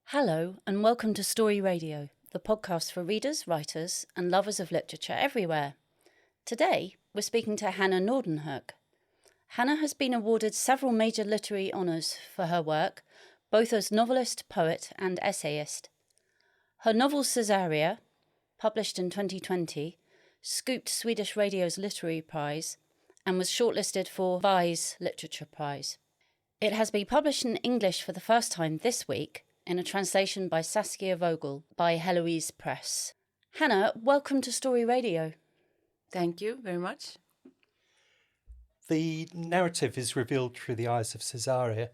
Hello, and welcome to Story Radio, the podcast for readers, writers, and lovers of literature everywhere. Today, we're speaking to Hanna Nordenhök. Hanna has been awarded several major literary honours for her work, both as novelist, poet, and essayist. Her novel Caesaria, published in 2020, scooped Swedish Radio's Literary Prize and was shortlisted for Vi's Literature Prize. It has been published in English for the first time this week, in a translation by Saskia Vogel by Heloise Press. Hanna, welcome to Story Radio. Thank you very much. The narrative is revealed through the eyes of Caesaria,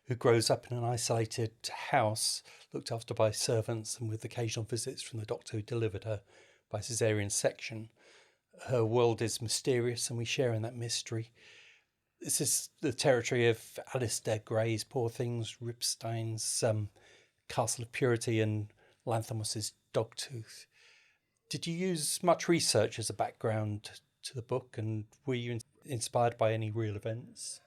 who grows up in an isolated house, looked after by servants and with occasional visits from the doctor who delivered her by Caesarean section. Her world is mysterious and we share in that mystery. This is the territory of Alistair Gray's Poor Things, Ripstein's Castle of Purity and Lanthimos's Dogtooth. Did you use much research as a background to the book, and were you inspired by any real events?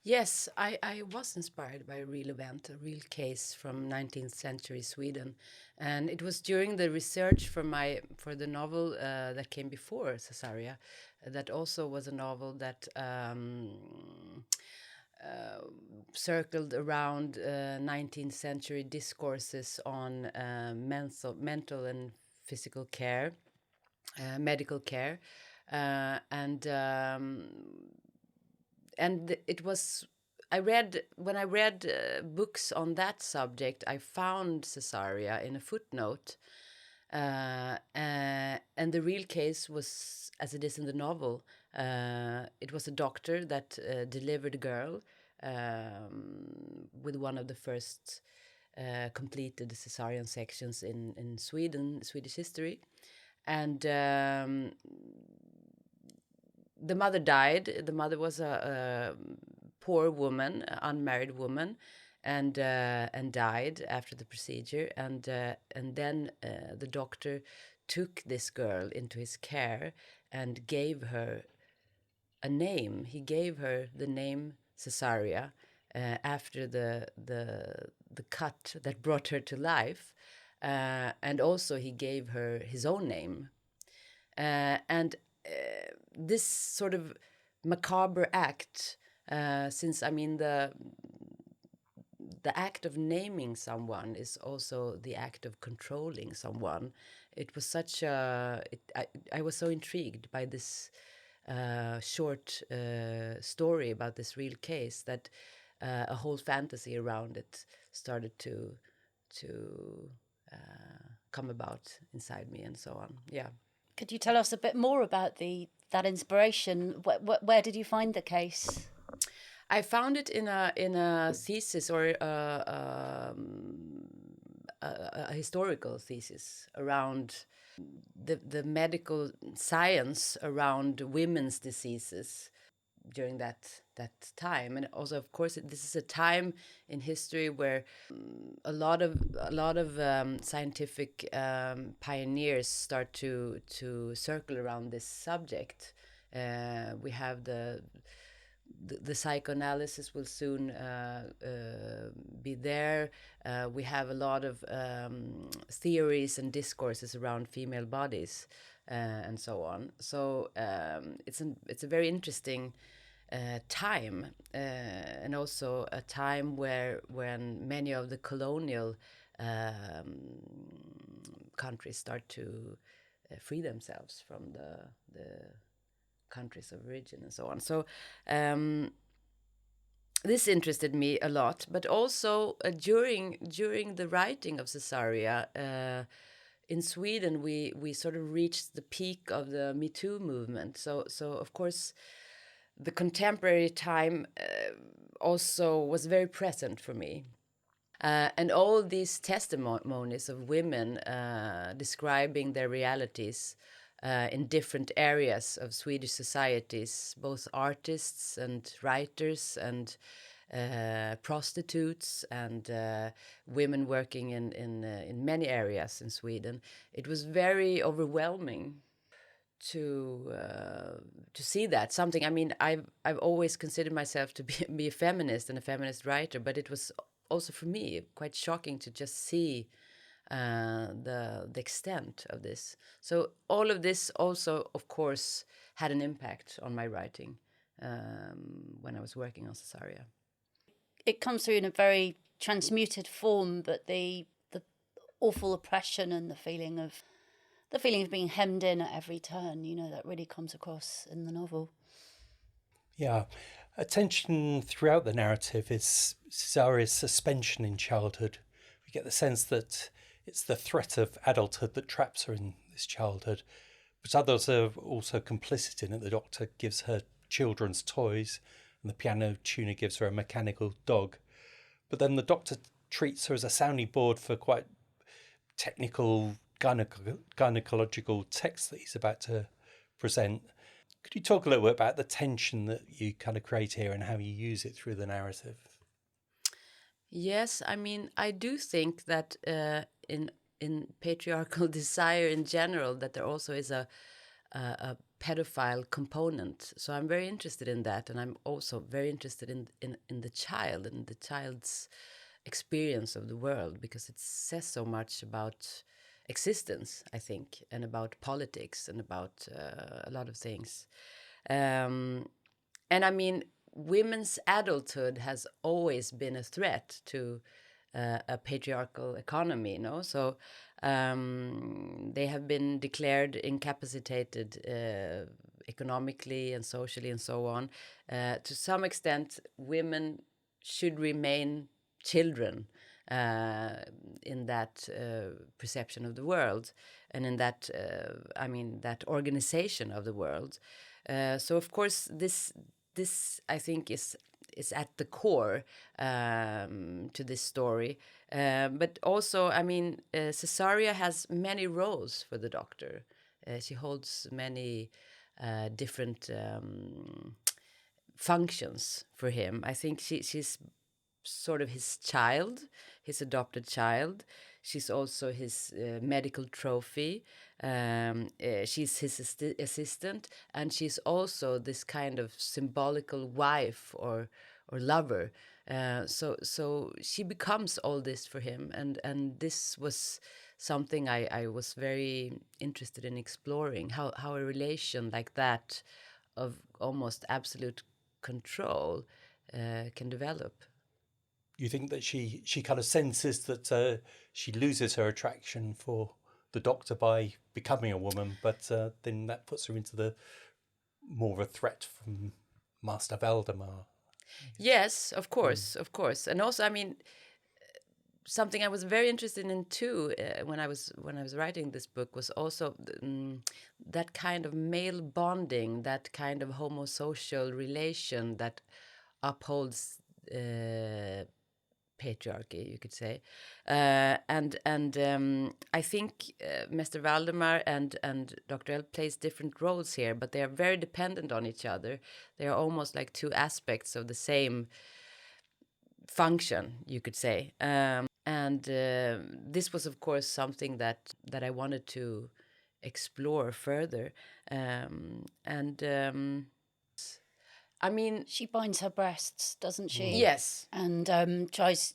Yes, I was inspired by a real event, a real case from 19th century Sweden. And it was during the research for the novel that came before Caesaria, that also was a novel that circled around 19th century discourses on mental and physical care, medical care, and it was. When I read books on that subject, I found Caesaria in a footnote, and the real case was, as it is in the novel, it was a doctor that delivered a girl with one of the first completed Caesarean sections in Swedish history. And the mother died. The mother was a poor woman, unmarried woman, and died after the procedure. And then the doctor took this girl into his care and gave her a name. He gave her the name Caesaria after the cut that brought her to life, and also he gave her his own name. And this sort of macabre act, since I mean the act of naming someone is also the act of controlling someone. It was such a I was so intrigued by this short story about this real case that a whole fantasy around it started to come about inside me, and so on. Yeah. Could you tell us a bit more about that inspiration? Where did you find the case? I found it in a thesis, or a historical thesis around the medical science around women's diseases during that time. And also, of course, this is a time in history where a lot of scientific pioneers start to circle around this subject. We have the psychoanalysis will soon be there. We have a lot of theories and discourses around female bodies and so on. So it's a very interesting time, and also a time when many of the colonial countries start to free themselves from the countries of origin and so on. So this interested me a lot, but also during the writing of Caesaria, in Sweden we sort of reached the peak of the Me Too movement. So of course the contemporary time also was very present for me. And all these testimonies of women describing their realities in different areas of Swedish societies, both artists and writers and prostitutes and women working in many areas in Sweden. It was very overwhelming to see that. Something, I mean, I've always considered myself to be a feminist and a feminist writer, but it was also for me quite shocking to just see the extent of this. So all of this also, of course, had an impact on my writing when I was working on Caesaria. It comes through in a very transmuted form, but the awful oppression and the feeling of being hemmed in at every turn, you know, that really comes across in the novel. Yeah. A tension throughout the narrative is Caesaria's suspension in childhood. We get the sense that it's the threat of adulthood that traps her in this childhood, but others are also complicit in it. The doctor gives her children's toys, and the piano tuner gives her a mechanical dog. But then the doctor treats her as a sounding board for quite technical gynecological text that he's about to present. Could you talk a little bit about the tension that you kind of create here and how you use it through the narrative? Yes, I mean, I do think that in patriarchal desire in general, that there also is a pedophile component. So I'm very interested in that, and I'm also very interested in the child and the child's experience of the world, because it says so much about existence, I think, and about politics and about a lot of things. And I mean, women's adulthood has always been a threat to a patriarchal economy, no? So they have been declared incapacitated economically and socially and so on. To some extent, women should remain children in that perception of the world, and in that, I mean, that organization of the world. So of course, this I think is at the core to this story. But also, I mean, Caesaria has many roles for the doctor. She holds many different functions for him. I think she's sort of his child, his adopted child. She's also his medical trophy. She's his assistant, and she's also this kind of symbolical wife or lover. So she becomes all this for him, and this was something I was very interested in exploring, how a relation like that of almost absolute control can develop. You think that she kind of senses that she loses her attraction for the doctor by becoming a woman, but then that puts her into the more of a threat from Master Valdemar. Yes, of course, of course. And also, I mean, something I was very interested in too when I was writing this book was also that kind of male bonding, that kind of homosocial relation that upholds patriarchy, you could say, and I think Mr. Valdemar and Dr. L plays different roles here, but they are very dependent on each other. They are almost like two aspects of the same function, you could say. And this was, of course, something that I wanted to explore further. I mean, she binds her breasts, doesn't she? Yes. And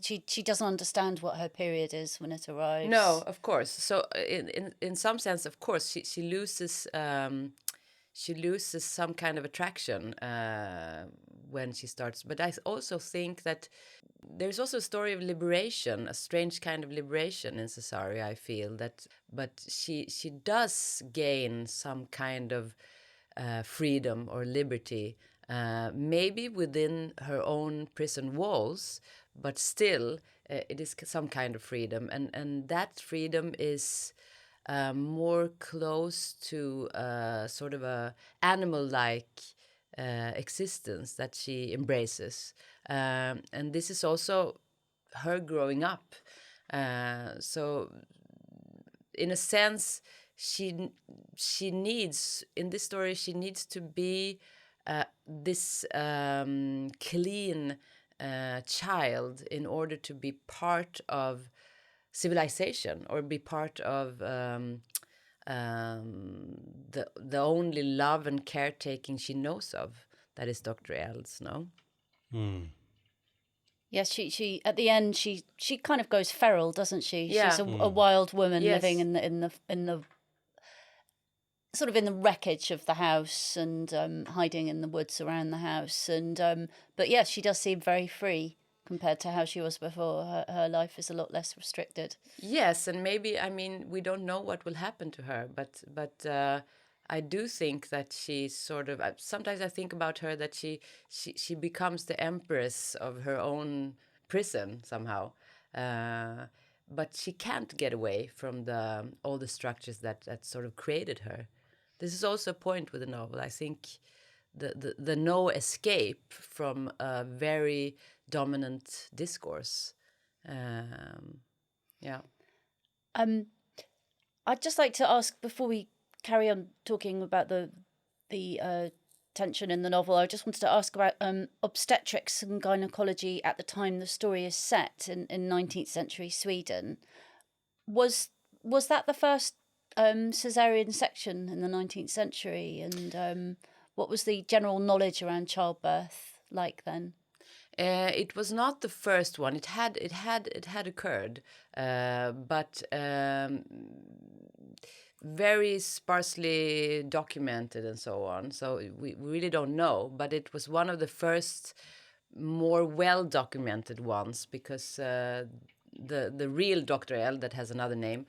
she doesn't understand what her period is when it arrives. No, of course. So in some sense, of course, she loses some kind of attraction when she starts. But I also think that there's also a story of liberation, a strange kind of liberation in Caesaria, I feel that. But she does gain some kind of freedom or liberty, maybe within her own prison walls, but still it is some kind of freedom, and that freedom is more close to sort of a animal-like existence that she embraces, and this is also her growing up. So in a sense, she needs, in this story, she needs to be this clean child in order to be part of civilization, or be part of the only love and caretaking she knows of, that is Dr. L's, no? Yes, she at the end she kind of goes feral, doesn't she? Yeah. She's a wild woman Yes. living in the sort of in the wreckage of the house and hiding in the woods around the house. And but yes, she does seem very free compared to how she was before. Her life is a lot less restricted. Yes, and maybe, I mean, we don't know what will happen to her, but I do think that she sort of, sometimes I think about her that she becomes the empress of her own prison somehow. But she can't get away from all the structures that sort of created her. This is also a point with the novel. I think the no escape from a very dominant discourse. Yeah. I'd just like to ask before we carry on talking about the tension in the novel. I just wanted to ask about obstetrics and gynecology at the time the story is set in 19th century Sweden. Was that the first caesarean section in the 19th century? And what was the general knowledge around childbirth like then? It was not the first one. It had occurred, but very sparsely documented and so on. So we really don't know. But it was one of the first more well documented ones, because the real Dr. L, that has another name,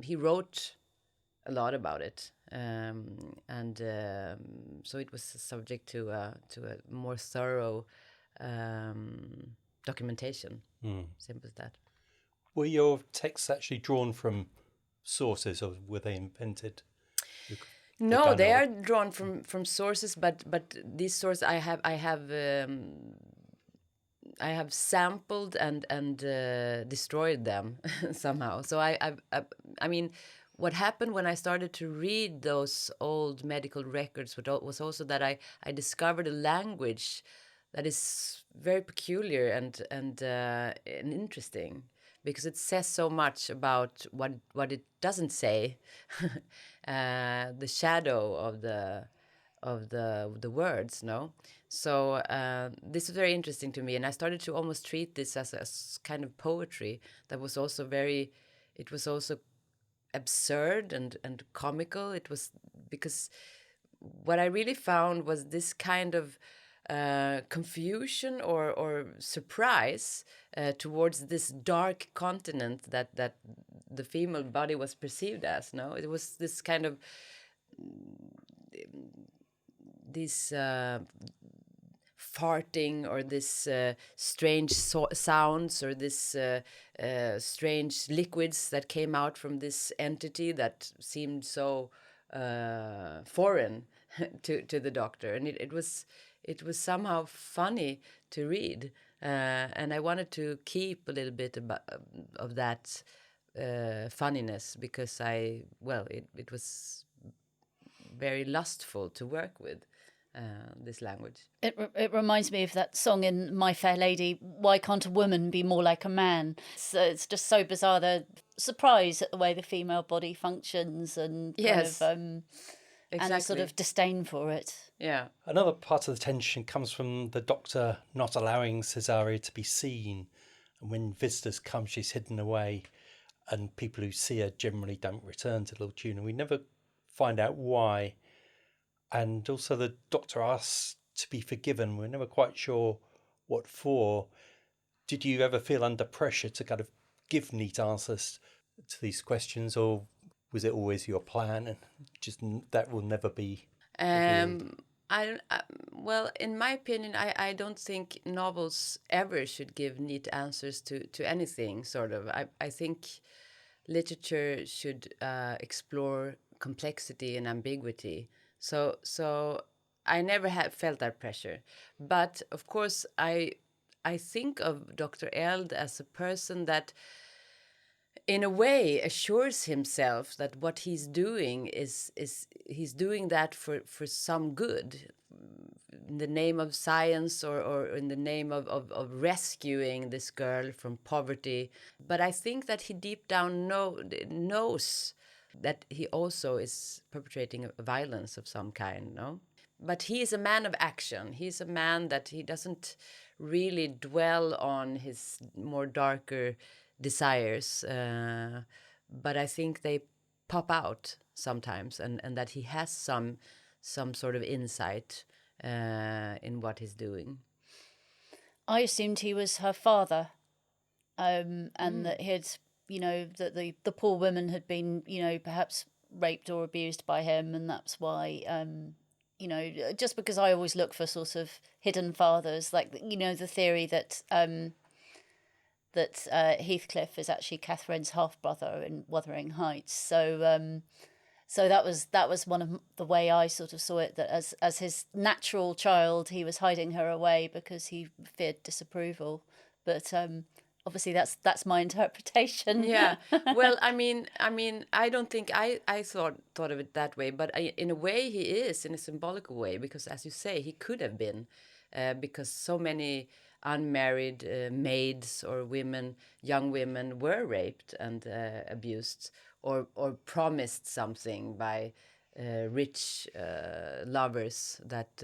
he wrote a lot about it. So it was subject to a more thorough documentation. Simple as that. Were your texts actually drawn from sources, or were they invented? No, they are drawn from sources, but these sources I have sampled and destroyed them somehow. So I mean, what happened when I started to read those old medical records was also that I discovered a language that is very peculiar and interesting, because it says so much about what it doesn't say, the shadow of the words, no? So this is very interesting to me, and I started to almost treat this as a kind of poetry that was also it was also absurd and comical. It was because what I really found was this kind of confusion or surprise towards this dark continent that the female body was perceived as. No, it was this kind of this farting, or this strange sounds, or this strange liquids that came out from this entity that seemed so foreign to the doctor, and it was somehow funny to read, and I wanted to keep a little bit of that funniness, because it was very lustful to work with. This language. It reminds me of that song in My Fair Lady, "Why can't a woman be more like a man?" So it's just so bizarre, the surprise at the way the female body functions, and yes, kind of exactly. And a sort of disdain for it. Yeah. Another part of the tension comes from the doctor not allowing Caesaria to be seen, and when visitors come, she's hidden away, and people who see her generally don't return to Little Tuna. We never find out why. And also the doctor asks to be forgiven. We're never quite sure what for. Did you ever feel under pressure to kind of give neat answers to these questions, or was it always your plan and just that will never be revealed? Well, in my opinion, I don't think novels ever should give neat answers to anything, sort of. I think literature should explore complexity and ambiguity. So I never felt that pressure. But of course, I think of Dr. Eld as a person that, in a way, assures himself that what he's doing is he's doing that for some good, in the name of science, or in the name of rescuing this girl from poverty. But I think that he deep down knows that he also is perpetrating a violence of some kind, no? but he is a man of action. He's a man that he doesn't really dwell on his more darker desires, but I think they pop out sometimes, and that he has some sort of insight in what he's doing. I assumed he was her father, and that he'd, that the poor woman had been, perhaps raped or abused by him, and that's why, just because I always look for sort of hidden fathers, like, the theory that Heathcliff is actually Catherine's half brother in Wuthering Heights. So that was one of the way I sort of saw it, that as his natural child, he was hiding her away because he feared disapproval. But obviously that's my interpretation. Yeah. Well, I mean, I don't think I thought of it that way, but in a way he is, in a symbolic way, because as you say, he could have been, because so many unmarried maids or young women were raped and abused, or promised something by rich lovers that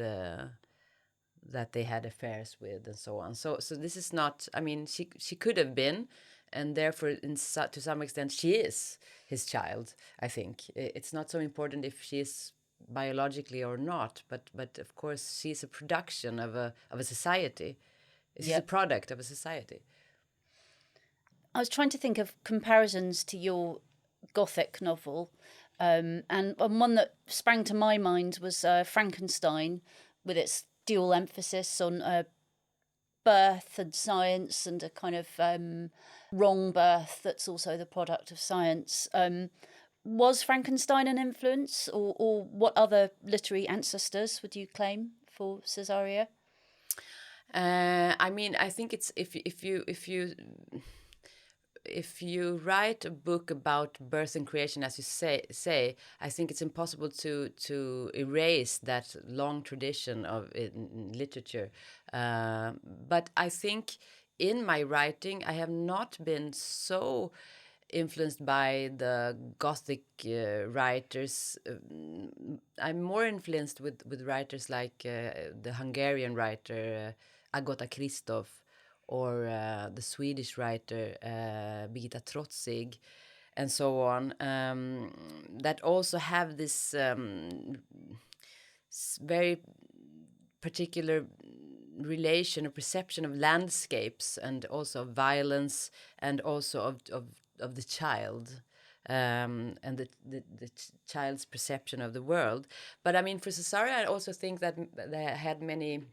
they had affairs with, and so on. So this is not. I mean, she could have been, and therefore, to some extent, she is his child. I think it's not so important if she is biologically or not, but of course, she's a production of a society. She's a product of a society. I was trying to think of comparisons to your Gothic novel, and one that sprang to my mind was Frankenstein, with its dual emphasis on birth and science, and a kind of wrong birth that's also the product of science. Was Frankenstein an influence, or what other literary ancestors would you claim for Caesaria? I mean, I think it's if you write a book about birth and creation, as you say, I think it's impossible to erase that long tradition of in literature. But I think in my writing, I have not been so influenced by the Gothic writers. I'm more influenced with writers like the Hungarian writer Agota Christoph, or the Swedish writer Birgitta Trotzig, and so on, that also have this very particular relation or perception of landscapes, and also of violence, and also of the child, and the child's perception of the world. But I mean, for Caesaria, I also think that they had many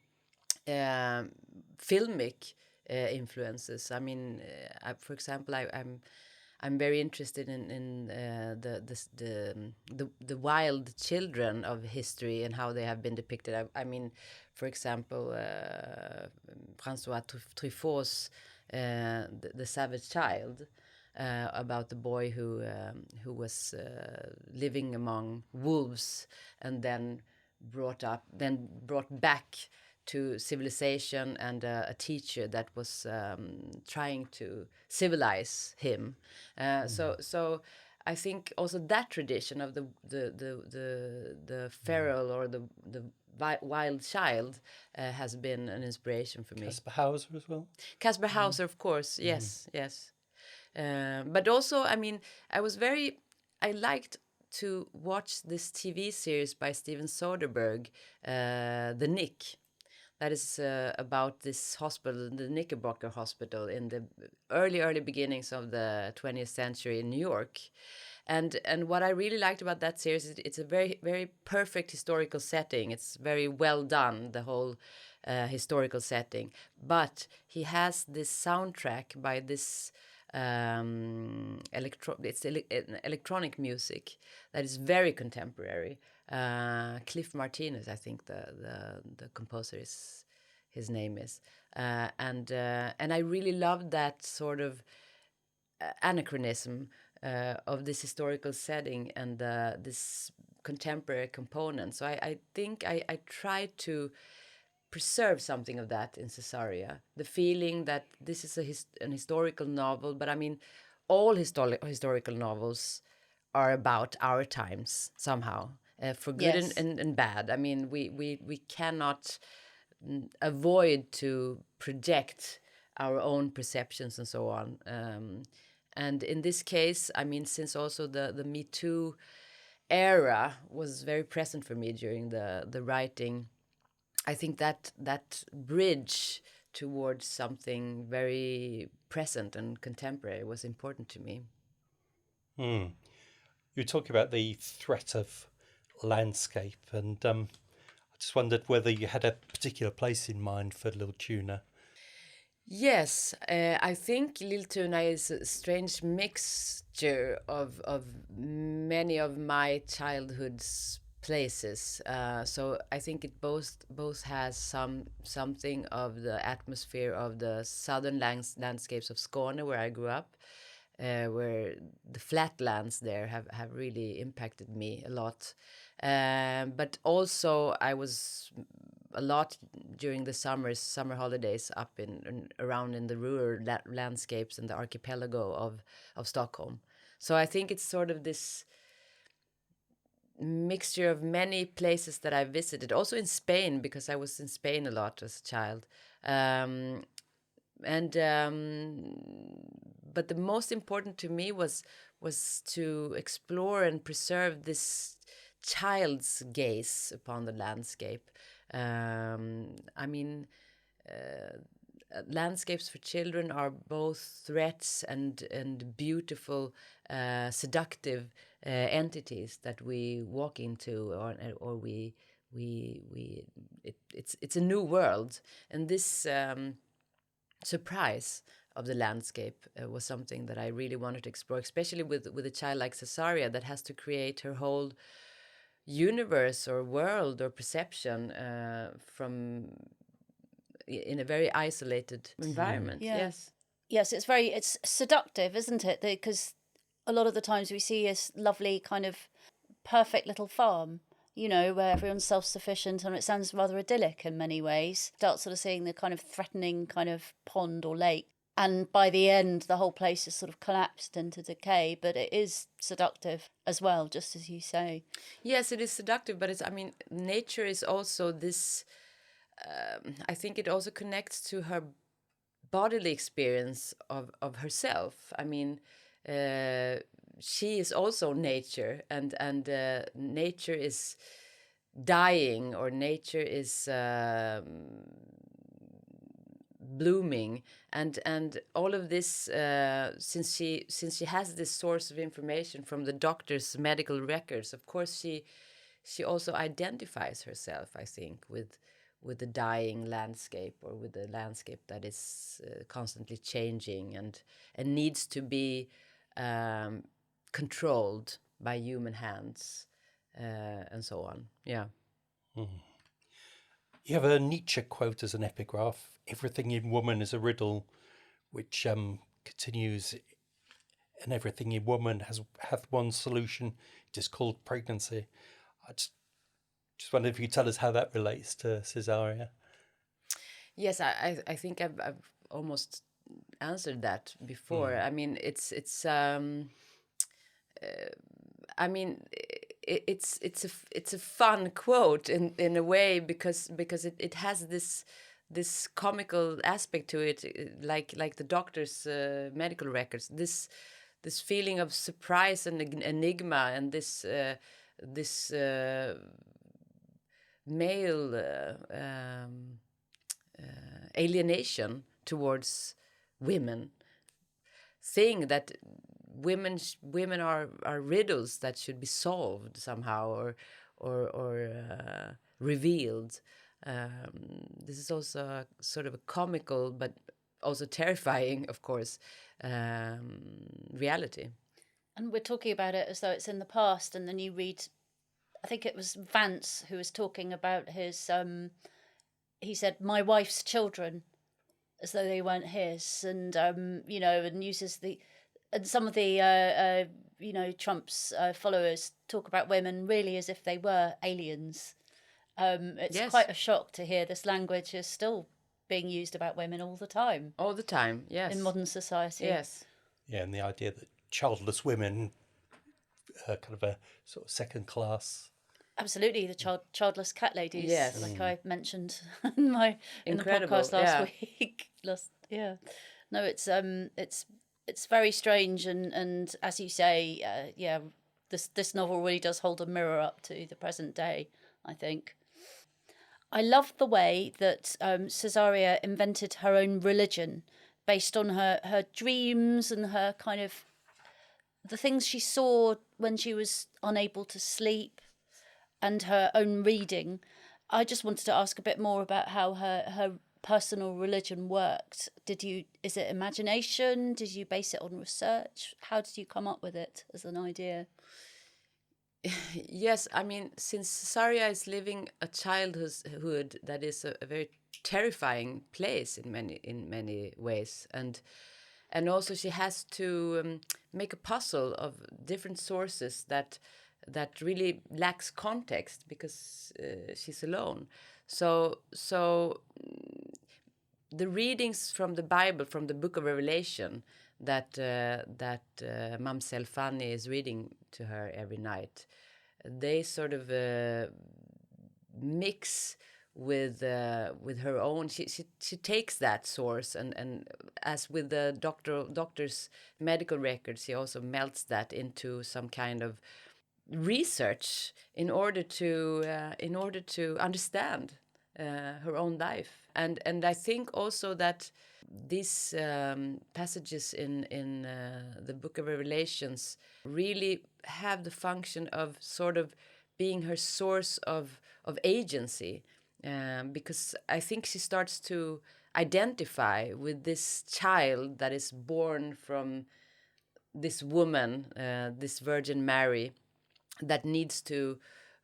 filmic influences. I mean, for example, I'm very interested in the wild children of history and how they have been depicted. I mean, for example, François Truffaut's the Savage Child, about the boy who was living among wolves, and then brought back to civilization, and a teacher that was trying to civilize him. So I think also that tradition of the feral or the wild child has been an inspiration for me. Caspar Hauser as well. Caspar Hauser, of course. Yes. But also, I mean, I liked to watch this TV series by Steven Soderbergh, The Nick. That is about this hospital, the Knickerbocker Hospital, in the early beginnings of the 20th century in New York. And what I really liked about that series is it's a very, very perfect historical setting. It's very well done, the whole historical setting. But he has this soundtrack by this electronic music that is very contemporary. Cliff Martinez, I think the composer is, his name is, and I really loved that sort of anachronism of this historical setting and this contemporary component. So I think I tried to preserve something of that in Caesaria. The feeling that this is an historical novel, but I mean, all historical novels are about our times somehow. for good Yes. and bad. I mean, we cannot avoid to project our own perceptions and so on. And in this case, I mean, since also the Me Too era was very present for me during the writing, I think that bridge towards something very present and contemporary was important to me. You were talking about the threat of landscape, and I just wondered whether you had a particular place in mind for Little Tuna. Yes, I think Lil Tuna is a strange mixture of many of my childhood's places. So I think it both has something of the atmosphere of the southern landscapes of Skåne, where I grew up, where the flatlands there have really impacted me a lot. But also I was a lot during the summer holidays up around in the rural landscapes and the archipelago of Stockholm. So I think it's sort of this mixture of many places that I visited, also in Spain, because I was in Spain a lot as a child. But the most important to me was to explore and preserve this child's gaze upon the landscape. I mean, landscapes for children are both threats and beautiful, seductive entities that we walk into, or it's a new world, and this surprise of the landscape was something that I really wanted to explore, especially with a child like Caesaria that has to create her whole universe or world or perception from in a very isolated environment. Yeah. Yes, it's seductive, isn't it? Because a lot of the times we see this lovely kind of perfect little farm, where everyone's self-sufficient, and it sounds rather idyllic in many ways. Start sort of seeing the kind of threatening kind of pond or lake, and by the end the whole place is sort of collapsed into decay, but it is seductive as well, just as you say. Yes, it is seductive, but nature is also this, I think it also connects to her bodily experience of herself. I mean, she is also nature, and nature is dying, or nature is blooming, and all of this, since she has this source of information from the doctor's medical records, of course she also identifies herself, I think, with the dying landscape, or with the landscape that is constantly changing and needs to be controlled by human hands, and so on. Yeah. You have a Nietzsche quote as an epigraph: "Everything in woman is a riddle," which continues, "And everything in woman hath one solution. It is called pregnancy." I just wonder if you could tell us how that relates to Caesaria. Yes, I think I've almost answered that before. I mean, it's I mean, it's a fun quote in a way, because it has this comical aspect to it, like the doctor's medical records. This feeling of surprise and enigma, and this male alienation towards women, saying that women are riddles that should be solved somehow, or revealed. This is also a sort of a comical but also terrifying, of course, reality. And we're talking about it as though it's in the past, and then you read, I think it was Vance who was talking about his, he said, "My wife's children," as though they weren't his, and, and uses and some of the, Trump's followers talk about women really as if they were aliens. It's Yes. quite a shock to hear this language is still being used about women all the time. All the time, yes. In modern society. Yes. Yeah, and the idea that childless women are kind of a sort of second class. Absolutely, the childless cat ladies, Yes. like I mentioned in the Incredible, podcast last yeah. week. Yeah, no, it's very strange, and as you say, yeah, this novel really does hold a mirror up to the present day, I think. I love the way that Caesaria invented her own religion based on her dreams and her kind of the things she saw when she was unable to sleep and her own reading. I just wanted to ask a bit more about how her personal religion worked. Is it imagination? Did you base it on research? How did you come up with it as an idea? Yes, I mean, since Caesaria is living a childhood that is a very terrifying place in many ways, and also she has to make a puzzle of different sources that really lacks context because she's alone. So the readings from the Bible, from the Book of Revelation, that Mamselle Fanny is reading to her every night, they sort of mix with her own. She takes that source and as with the doctor's medical records, she also melts that into some kind of research in order to understand her own life. And I think also that these passages in the Book of Revelations really have the function of sort of being her source of agency, because I think she starts to identify with this child that is born from this woman, this Virgin Mary, that needs to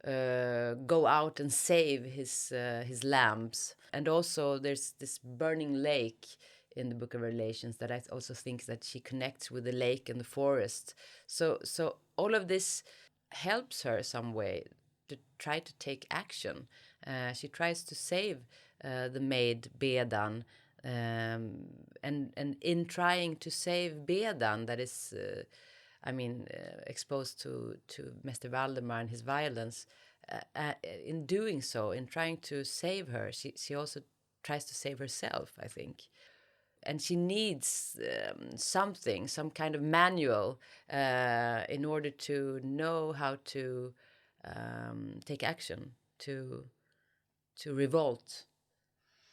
go out and save his lambs. And also there's this burning lake in the Book of Revelations that I also think that she connects with the lake and the forest. So all of this helps her some way to try to take action. She tries to save the maid Bedan, and in trying to save Bedan, that is exposed to Mr. Valdemar and his violence, in doing so, in trying to save her, she also tries to save herself, I think. And she needs some kind of manual in order to know how to take action, to revolt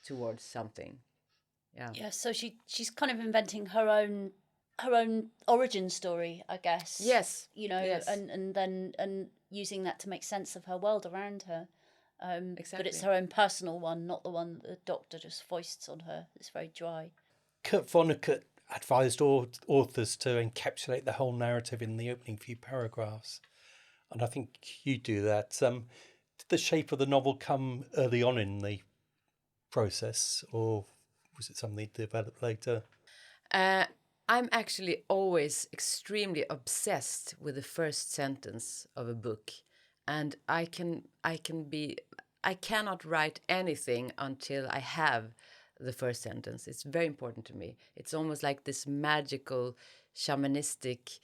towards something. Yeah, so she's kind of inventing her own origin story, I guess. Yes. Yes. And then using that to make sense of her world around her. Exactly. But it's her own personal one, not the one that the doctor just foists on her. It's very dry. Kurt Vonnegut advised authors to encapsulate the whole narrative in the opening few paragraphs, and I think you do that. Did the shape of the novel come early on in the process, or was it something developed later? I'm actually always extremely obsessed with the first sentence of a book, and I cannot write anything until I have the first sentence. It's very important to me. It's almost like this magical shamanistic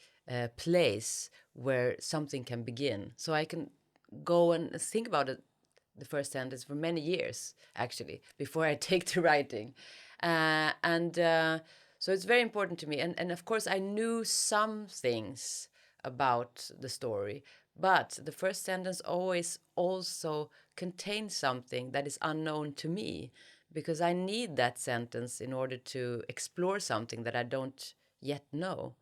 place where something can begin. So I can go and think about it, the first sentence, for many years, actually, before I take to writing. So it's very important to me. And of course, I knew some things about the story, but the first sentence always also contains something that is unknown to me, because I need that sentence in order to explore something that I don't yet know.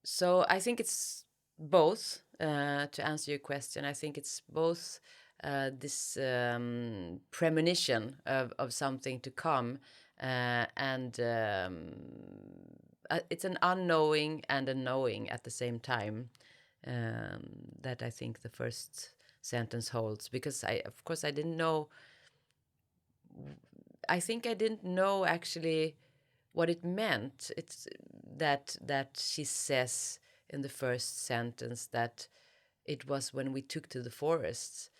So I think it's both, to answer your question. I think it's both this premonition of something to come, and it's an unknowing and a knowing at the same time, that I think the first sentence holds, because of course I didn't know. I think I didn't know actually what it meant. It's that she says in the first sentence that it was when we took to the forests,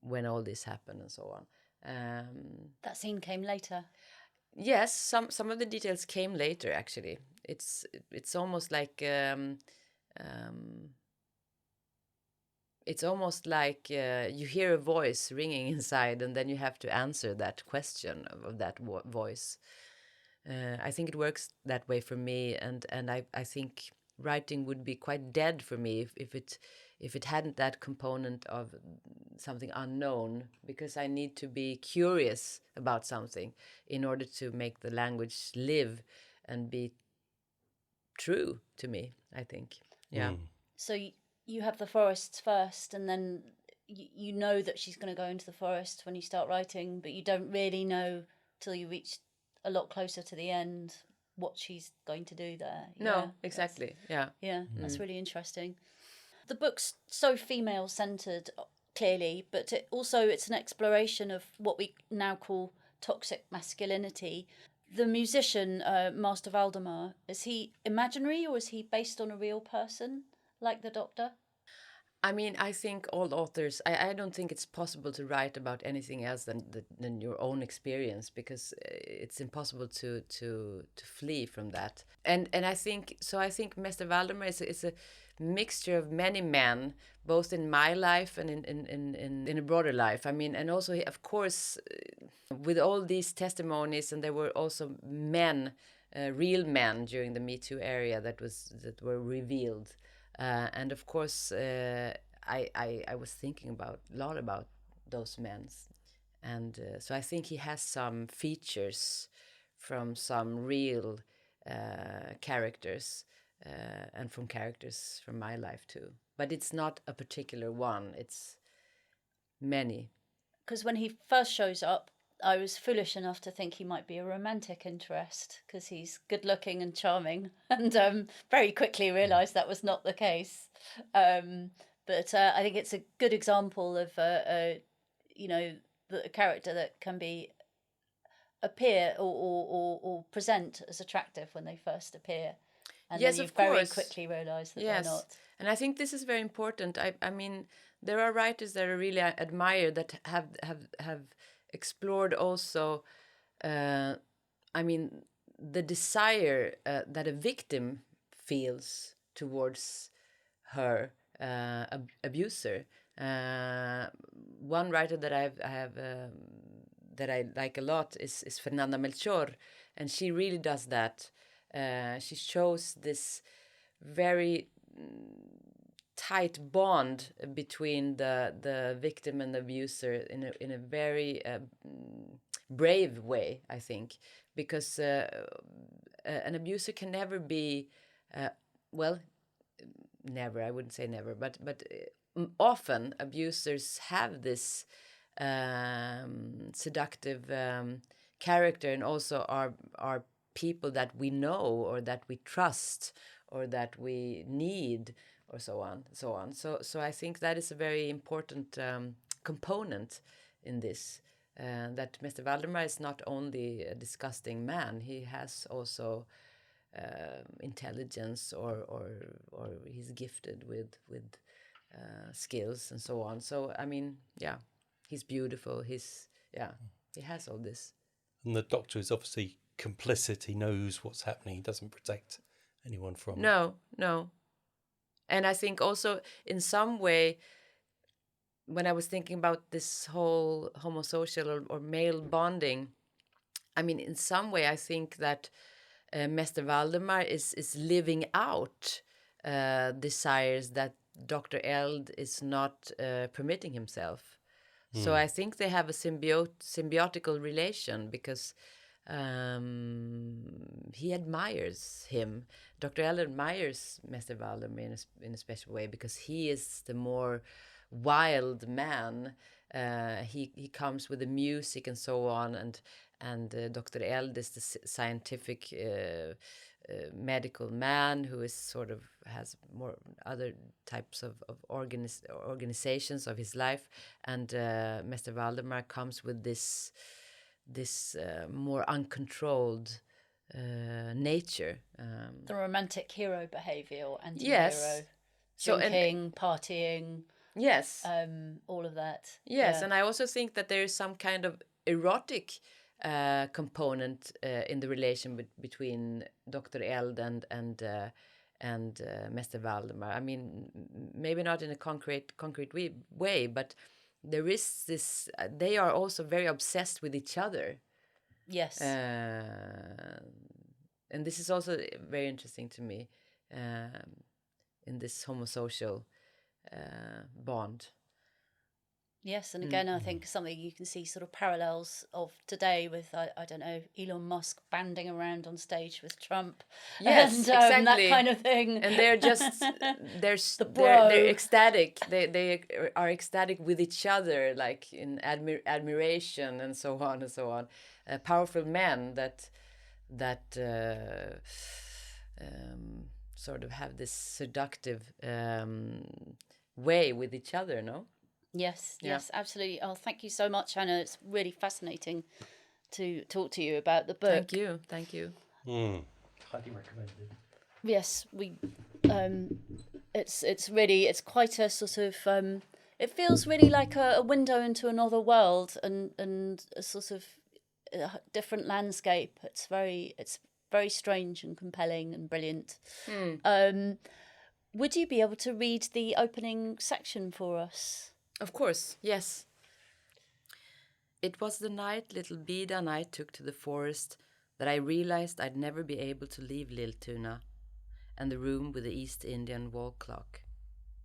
when all this happened and so on. That scene came later. Yes, some of the details came later. Actually, it's almost like it's almost like you hear a voice ringing inside, and then you have to answer that question of that voice. I think it works that way for me, and I think writing would be quite dead for me if it hadn't that component of something unknown, because I need to be curious about something in order to make the language live and be true to me, I think. Yeah. So you have the forests first, and then you know that she's going to go into the forest when you start writing, but you don't really know till you reach a lot closer to the end what she's going to do there. No, exactly. Yeah. Yeah, that's really interesting. The book's so female-centered, clearly, but it's an exploration of what we now call toxic masculinity. The musician, Master Valdemar, is he imaginary or is he based on a real person, like the Doctor? I mean, I think all authors, I don't think it's possible to write about anything else than your own experience, because it's impossible to flee from that. And I think Mr. Valdemar is a mixture of many men, both in my life and in a broader life. I mean, and also, of course, with all these testimonies, and there were also men, real men during the Me Too era that were revealed. And of course, I was thinking a lot about those men, and so I think he has some features from some real characters, and from characters from my life too. But it's not a particular one; it's many. Because when he first shows up, I was foolish enough to think he might be a romantic interest because he's good looking and charming, and very quickly realised that was not the case. But I think it's a good example of the character that can appear or present as attractive when they first appear, and yes, then you of course. very quickly realise that they're not. And I think this is very important. I mean, there are writers that I really admire that have explored also, I mean, the desire that a victim feels towards her abuser. One writer that I have that I like a lot is Fernanda Melchor, and she really does that. She shows this very tight bond between the victim and the abuser in a very brave way, I think, because an abuser can never be never, I wouldn't say never, but often abusers have this seductive character, and also are people that we know or that we trust or that we need, or so on. So I think that is a very important component in this. That Mr. Valdemar is not only a disgusting man; he has also intelligence, or he's gifted with skills and so on. So I mean, yeah, he's beautiful. He has all this. And the Doctor is obviously complicit. He knows what's happening. He doesn't protect anyone from it. No. And I think also in some way, when I was thinking about this whole homosocial or male bonding, I mean, in some way, I think that Mr. Valdemar is living out desires that Dr. Eld is not permitting himself. So I think they have a symbiotical relation, because he admires him. Dr. Eld admires Mr. Valdemar in a special way, because he is the more wild man. He comes with the music and so on, and Dr. Eld is the scientific medical man who is sort of has more other types of organizations of his life, and Mr. Valdemar comes with this more uncontrolled nature. The romantic hero behaviour or anti-hero. Yes. Drinking, partying. Yes. All of that. Yes, yeah. And I also think that there is some kind of erotic component in the relation between Dr. Eld and and Mr. Valdemar. I mean, maybe not in a concrete way, but there is this. They are also very obsessed with each other. Yes. And this is also very interesting to me in this homosocial bond. Yes, and again, I think something you can see sort of parallels of today with, I don't know, Elon Musk banding around on stage with Trump. Yes, and, exactly. that kind of thing. And they're just, they're ecstatic. They are ecstatic with each other, like in admiration and so on and so on. Powerful men that sort of have this seductive way with each other, no? Yes, absolutely. Oh, thank you so much, Hanna. It's really fascinating to talk to you about the book. Thank you. Highly recommended. Yes, we. It's quite a sort of. It feels really like a window into another world and a sort of different landscape. It's very strange and compelling and brilliant. Would you be able to read the opening section for us? Of course, yes. It was the night little Bida and I took to the forest that I realized I'd never be able to leave Lilltuna and the room with the East Indian wall clock.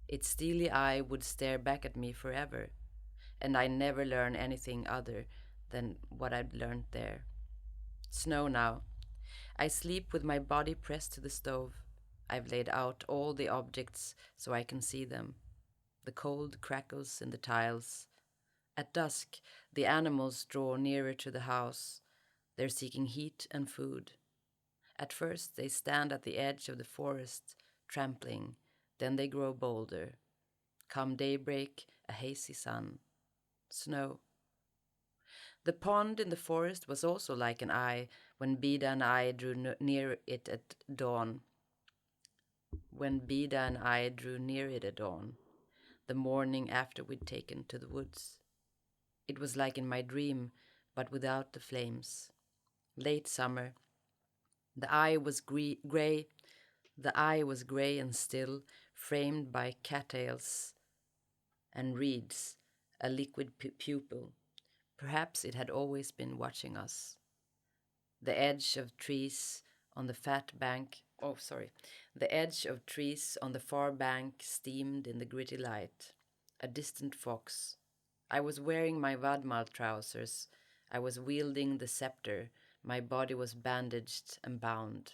Its steely eye would stare back at me forever, and I never learn anything other than what I'd learned there. Snow now. I sleep with my body pressed to the stove. I've laid out all the objects so I can see them. The cold crackles in the tiles. At dusk, the animals draw nearer to the house. They're seeking heat and food. At first, they stand at the edge of the forest, trampling. Then they grow bolder. Come daybreak, a hazy sun. Snow. The pond in the forest was also like an eye when Bida and I drew near it at dawn. The morning after we'd taken to the woods. It was like in my dream, but without the flames. Late summer. The eye was grey. The eye was grey and still, framed by cattails and reeds, a liquid pupil. Perhaps it had always been watching us. The edge of trees on the far bank steamed in the gritty light. A distant fox. I was wearing my vadmal trousers. I was wielding the scepter. My body was bandaged and bound.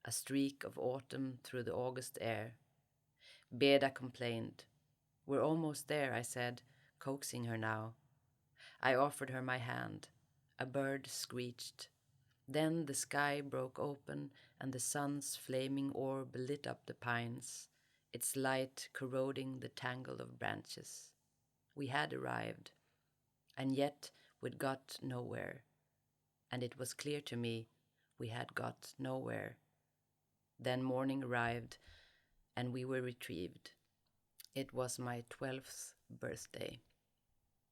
A streak of autumn through the August air. Beda complained. We're almost there, I said, coaxing her now. I offered her my hand. A bird screeched. Then the sky broke open and the sun's flaming orb lit up the pines, its light corroding the tangle of branches. We had arrived, and yet we'd got nowhere. And it was clear to me we had got nowhere. Then morning arrived, and we were retrieved. It was my 12th birthday.